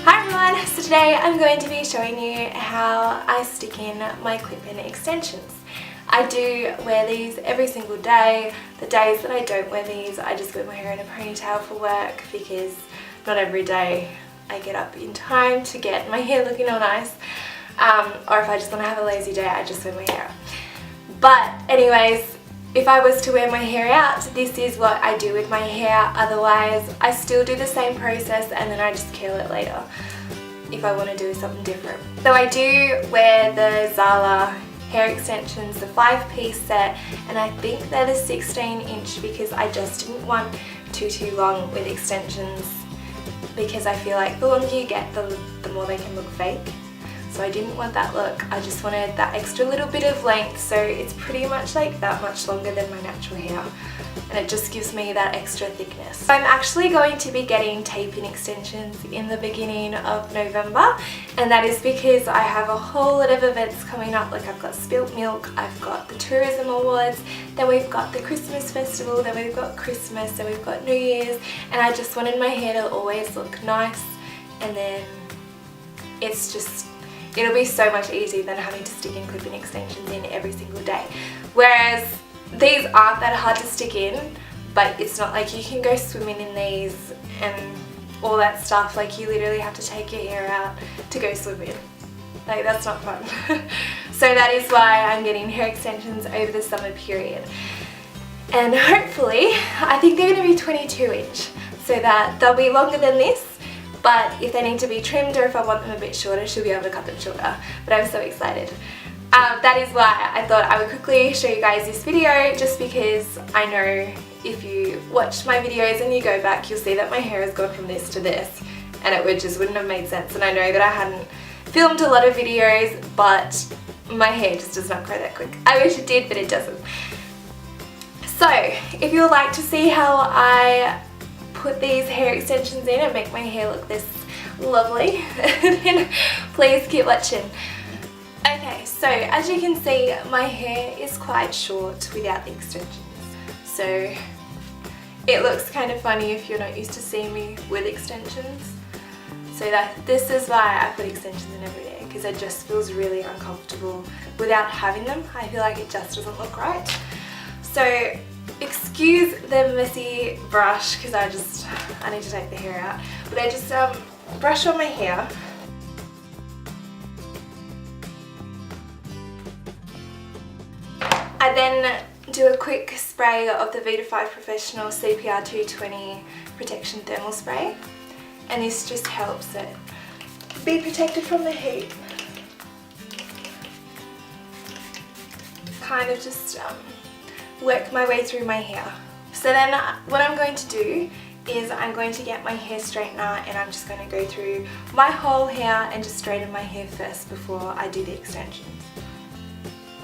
Hi everyone! So today I'm going to be showing you how I stick in my clip-in extensions. I do wear these every single day. The days that I don't wear these, I just wear my hair in a ponytail for work because not every day I get up in time to get my hair looking all nice. Or if I just want to have a lazy day, I just wear my hair out. But anyways, if I was to wear my hair out, this is what I do with my hair. Otherwise, I still do the same process and then I just curl it later if I want to do something different. So I do wear the ZALA hair extensions, the 5-piece set, and I think they're the 16-inch because I just didn't want too long with extensions because I feel like the longer you get, the more they can look fake. So I didn't want that look, I just wanted that extra little bit of length, so it's pretty much like that much longer than my natural hair, and it just gives me that extra thickness. I'm actually going to be getting tape-in extensions in the beginning of November, and that is because I have a whole lot of events coming up. Like I've got Spilt Milk, I've got the Tourism Awards, then we've got the Christmas Festival, then we've got Christmas, then we've got New Year's, and I just wanted my hair to always look nice, and then it'll be so much easier than having to stick in clip-in extensions in every single day. Whereas these aren't that hard to stick in, but it's not like you can go swimming in these and all that stuff. Like you literally have to take your hair out to go swimming. Like that's not fun. So that is why I'm getting hair extensions over the summer period. And hopefully, I think they're going to be 22-inch, so that they'll be longer than this. But if they need to be trimmed or if I want them a bit shorter, she'll be able to cut them shorter. But I'm so excited. That is why I thought I would quickly show you guys this video, just because I know if you watch my videos and you go back, you'll see that my hair has gone from this to this, and it just wouldn't have made sense. And I know that I hadn't filmed a lot of videos, but my hair just does not grow that quick. I wish it did, but it doesn't. So if you would like to see how I put these hair extensions in and make my hair look this lovely, then please keep watching. Okay, so as you can see, my hair is quite short without the extensions. So it looks kind of funny if you're not used to seeing me with extensions. So this is why I put extensions in every day, because it just feels really uncomfortable without having them. I feel like it just doesn't look right. So excuse the messy brush because I need to take the hair out, but I just brush on my hair. I then do a quick spray of the Vita 5 Professional CPR 220 Protection Thermal Spray, and this just helps it be protected from the heat. Kind of just work my way through my hair. So then what I'm going to do is I'm going to get my hair straightener, and I'm just going to go through my whole hair and just straighten my hair first before I do the extensions.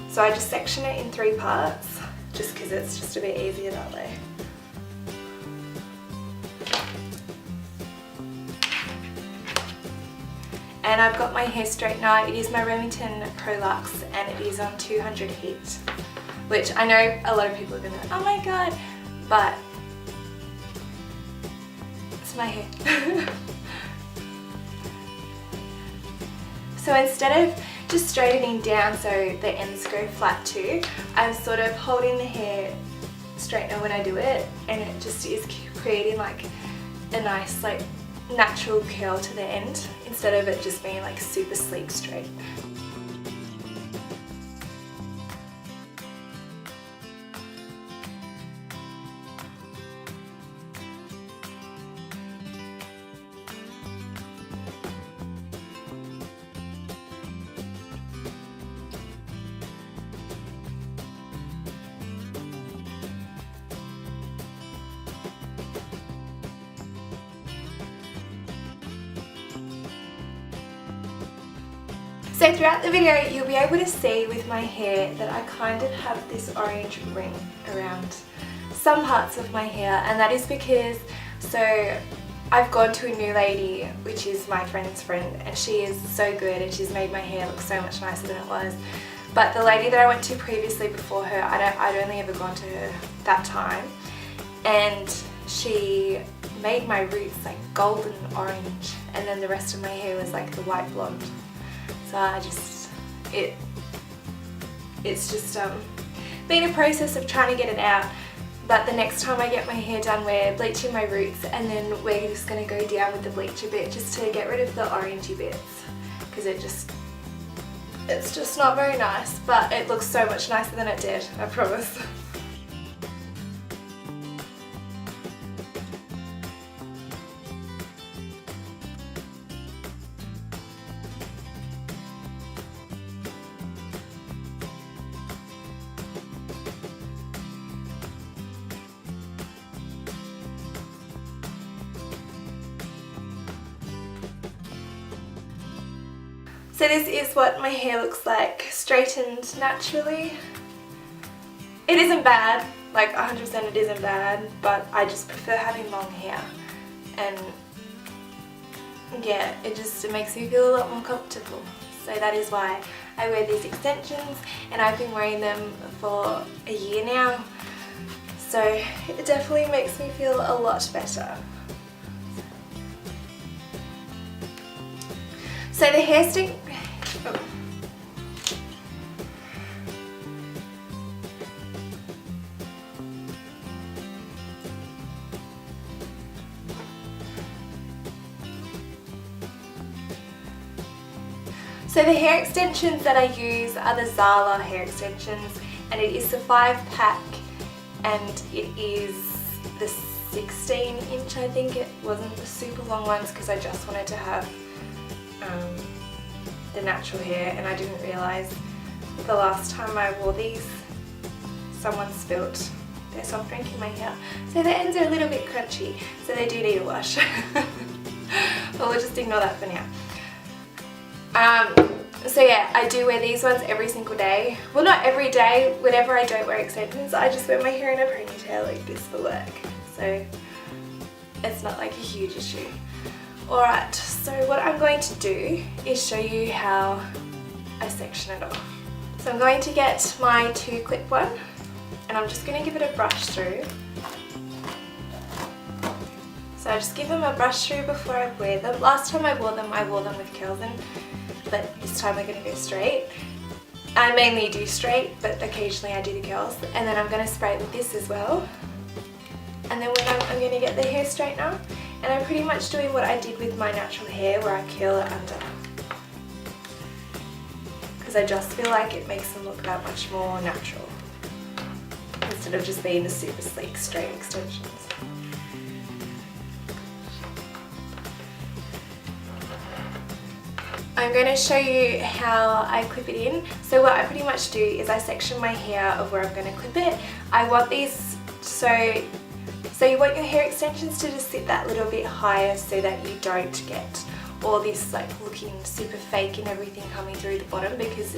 So I just section it in 3 parts just because it's just a bit easier that way. And I've got my hair straightener. It is my Remington Prolux and it is on 200 heat. Which I know a lot of people are going to, oh my god, but it's my hair. So instead of just straightening down so the ends go flat too, I'm sort of holding the hair straightener when I do it, and it just is creating like a nice like natural curl to the end instead of it just being like super sleek straight. So throughout the video you'll be able to see with my hair that I kind of have this orange ring around some parts of my hair, and that is because I've gone to a new lady, which is my friend's friend, and she is so good and she's made my hair look so much nicer than it was. But the lady that I went to previously before her, I'd only ever gone to her that time, and she made my roots like golden orange, and then the rest of my hair was like the white blonde. So it's just been a process of trying to get it out. But the next time I get my hair done, we're bleaching my roots, and then we're just going to go down with the bleach a bit just to get rid of the orangey bits, because it's just not very nice, but it looks so much nicer than it did, I promise. So this is what my hair looks like, straightened naturally. It isn't bad, like 100% it isn't bad, but I just prefer having long hair. And yeah, it makes me feel a lot more comfortable. So that is why I wear these extensions, and I've been wearing them for a year now. So it definitely makes me feel a lot better. So the hair stick. Oh. So the hair extensions that I use are the ZALA hair extensions, and it is the 5-pack, and it is the 16-inch, I think. It wasn't the super long ones because I just wanted to have the natural hair, and I didn't realise the last time I wore these someone spilt their soft drink in my hair. So the ends are a little bit crunchy, so they do need a wash. But we'll just ignore that for now. So yeah, I do wear these ones every single day. Well, not every day. Whenever I don't wear extensions, I just wear my hair in a ponytail like this for work. So it's not like a huge issue. Alright, so what I'm going to do is show you how I section it off. So I'm going to get my 2-clip one, and I'm just going to give it a brush through. So I just give them a brush through before I wear them. Last time I wore them with curls in, but this time I'm going to go straight. I mainly do straight, but occasionally I do the curls. And then I'm going to spray it with this as well. And then I'm going to get the hair straightener. And I'm pretty much doing what I did with my natural hair, where I curl it under. Because I just feel like it makes them look that much more natural, instead of just being the super sleek straight extensions. I'm going to show you how I clip it in. So what I pretty much do is I section my hair of where I'm going to clip it. I want these so you want your hair extensions to just sit that little bit higher, so that you don't get all this like looking super fake and everything coming through the bottom, because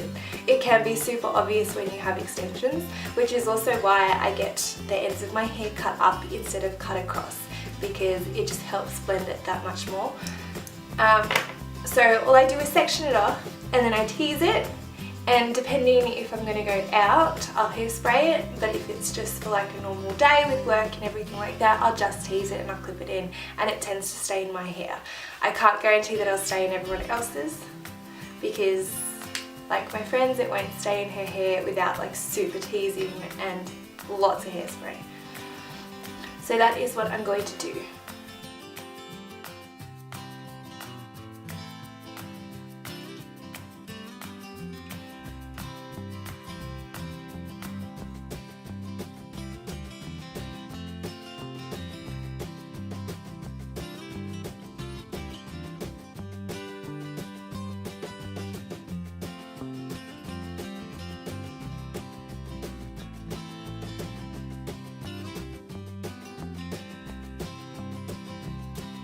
it can be super obvious when you have extensions, which is also why I get the ends of my hair cut up instead of cut across, because it just helps blend it that much more. So all I do is section it off, and then I tease it, and depending if I'm going to go out, I'll hairspray it, but if it's just for like a normal day with work and everything like that, I'll just tease it and I'll clip it in, and it tends to stay in my hair. I can't guarantee that it'll stay in everyone else's, because like my friends, it won't stay in her hair without like super teasing and lots of hairspray. So that is what I'm going to do.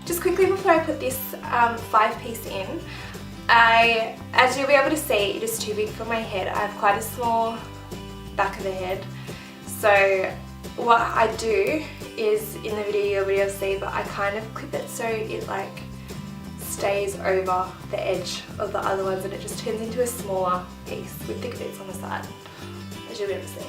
Just quickly before I put this 5-piece in, as you'll be able to see, it is too big for my head. I have quite a small back of the head. So what I do is, in the video you'll be able to see, but I kind of clip it so it like stays over the edge of the other ones, and it just turns into a smaller piece with thicker bits on the side, as you'll be able to see.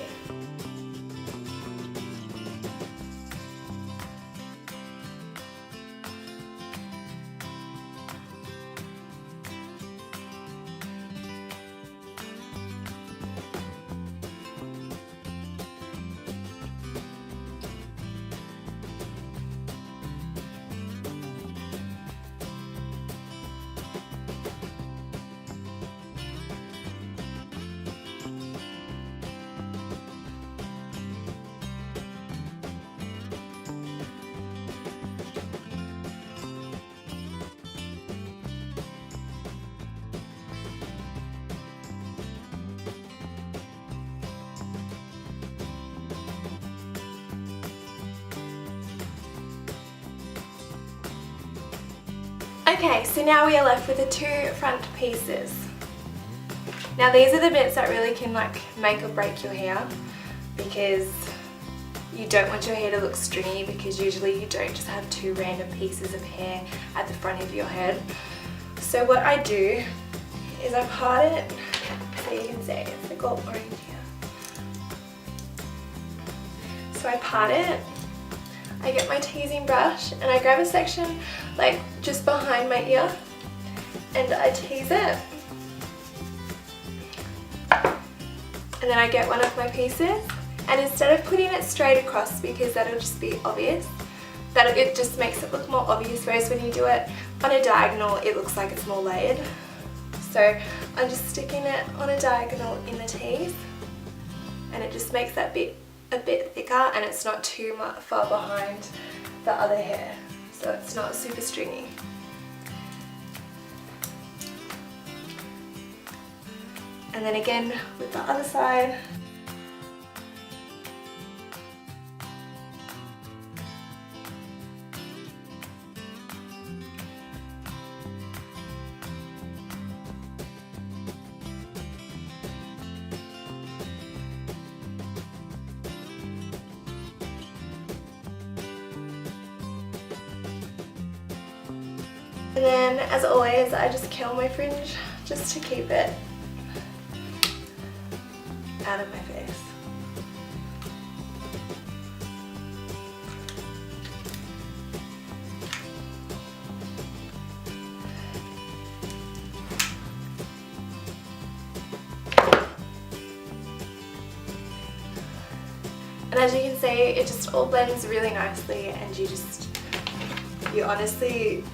Okay, so now we are left with the 2 front pieces. Now these are the bits that really can like make or break your hair, because you don't want your hair to look stringy, because usually you don't just have 2 random pieces of hair at the front of your head. So what I do is I part it, so you can see it's like all orange here. So I part it, I get my teasing brush and I grab a section like just behind my ear and I tease it. And then I get one of my pieces, and instead of putting it straight across, because that'll just be obvious, it just makes it look more obvious, whereas when you do it on a diagonal it looks like it's more layered. So I'm just sticking it on a diagonal in the tease, and it just makes that bit a bit thicker, and it's not too far behind the other hair, so it's not super stringy. And then again with the other side. And then, as always, I just curl my fringe just to keep it out of my face. And as you can see, it just all blends really nicely, and you honestly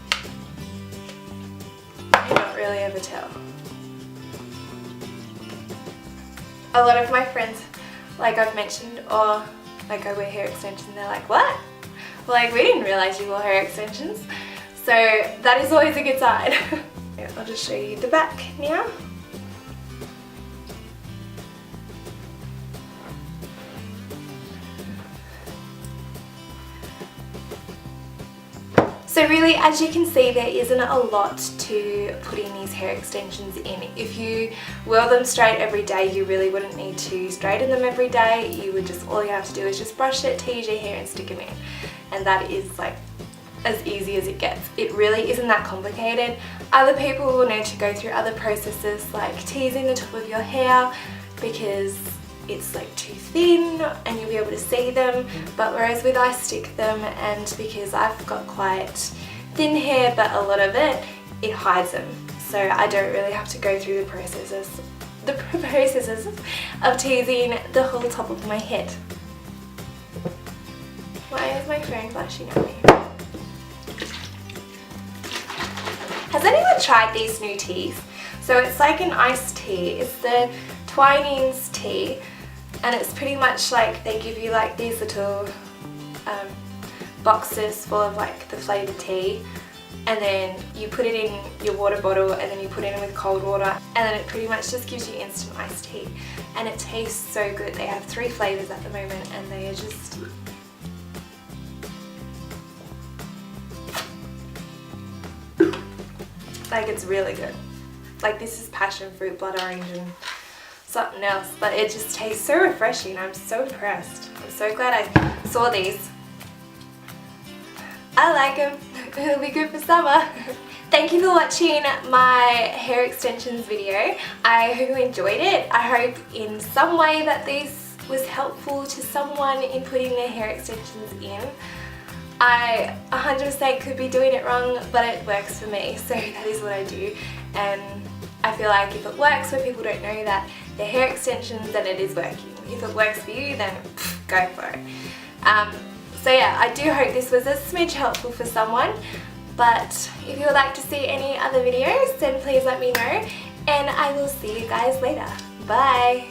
cannot really ever tell. A lot of my friends, like I've mentioned, or like I wear hair extensions, they're like, what? Well, like, we didn't realise you wore hair extensions. So that is always a good sign. I'll just show you the back now. So really, as you can see, there isn't a lot to putting these hair extensions in. If you wore them straight every day, you really wouldn't need to straighten them every day. You would just, all you have to do is just brush it, tease your hair and stick them in. And that is like as easy as it gets. It really isn't that complicated. Other people will need to go through other processes like teasing the top of your hair, because it's like too thin and you'll be able to see them, but whereas with I stick them, and because I've got quite thin hair but a lot of it hides them, so I don't really have to go through the processes of teasing the whole top of my head. Why is my phone flashing at me? Has anyone tried these new teas? So it's like an iced tea. It's the Twinings tea. And it's pretty much like they give you like these little boxes full of like the flavoured tea, and then you put it in your water bottle, and then you put it in with cold water, and then it pretty much just gives you instant iced tea, and it tastes so good. They have 3 flavours at the moment, and they are just like, it's really good. Like, this is passion fruit, blood orange and something else, but it just tastes so refreshing. I'm so impressed. I'm so glad I saw these. I like them. It'll be good for summer. Thank you for watching my hair extensions video. I hope you enjoyed it. I hope in some way that this was helpful to someone in putting their hair extensions in. I 100% could be doing it wrong, but it works for me, so that is what I do. And I feel like if it works where people don't know that they're hair extensions, then it is working. If it works for you, then go for it. So yeah, I do hope this was a smidge helpful for someone, but if you would like to see any other videos, then please let me know, and I will see you guys later. Bye!